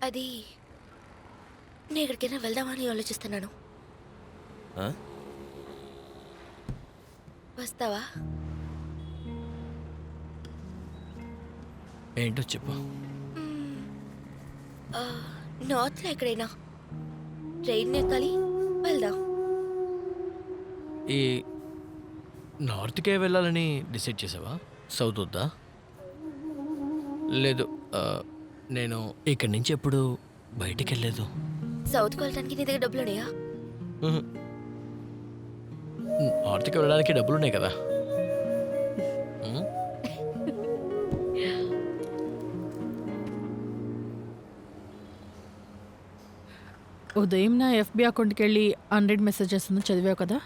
అది నేను ఎక్కడికైనా వెళ్దామని ఆలోచిస్తున్నాను. వస్తావా? ఏంటో చెప్పు. నార్త్లో ఎక్కడైనా ట్రైన్ ఎక్కాలి, వెళ్దాం. ఈ నార్త్కే వెళ్ళాలని డిసైడ్ చేసావా? సౌత్ వద్దా? లేదు, నేను ఇక్కడి నుంచి ఎప్పుడు బయటికి వెళ్ళలేదు. సౌత్కి వెళ్ళడానికి నీ దగ్గర డబ్బులు ఉన్నాయా? నార్త్కి వెళ్ళడానికి డబ్బులు ఉన్నాయి కదా. ఉదయం నా ఎఫ్బి అకౌంట్కి వెళ్ళి 100 మెసేజెస్ చదివావు కదా?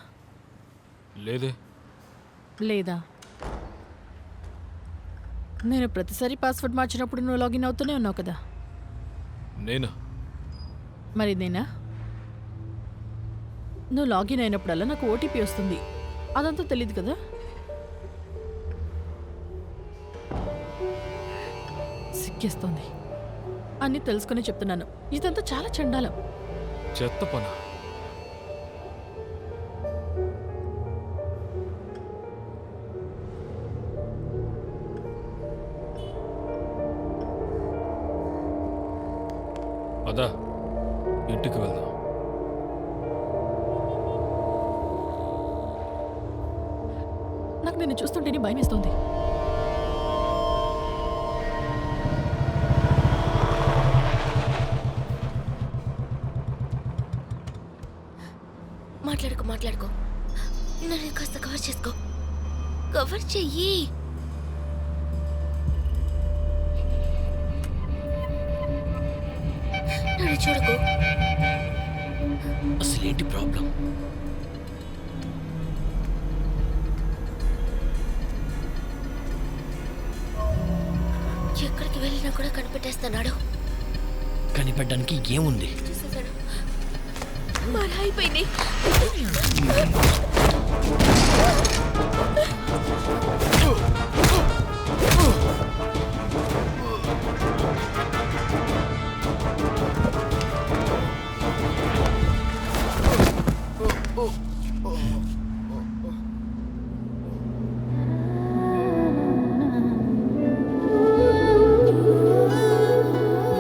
లేదే. లేదా? నేను ప్రతిసారి పాస్వర్డ్ మార్చినప్పుడు నువ్వు లాగిన్ అవుతూనే ఉన్నావు కదా. నేను మరి నేనా? నువ్వు లాగిన్ అయినప్పుడల్లా నాకు ఓటీపీ వస్తుంది. అదంతా తెలియదు కదా. సిక్కేస్తుంది. అన్నీ తెలుసుకుని చెప్తున్నాను. ఇదంతా చాలా చండాలం. చెత్త పన. అదా ఇంటికి వెళ్దాం. నాకు నిన్ను చూస్తుంటేనే భయం వేస్తుంది. మాట్లాడుకో. నన్ను కాస్త కవర్ చేసుకో. కవర్ చెయ్యి. నన్ను చూడకు. అసలేంటి ప్రాబ్లం? ఎక్కడికి వెళ్ళినా కూడా కనిపెట్టేస్తున్నాడు. కనిపెట్టడానికి ఏముంది? చూసేసాడు. మరి అయిపోయింది.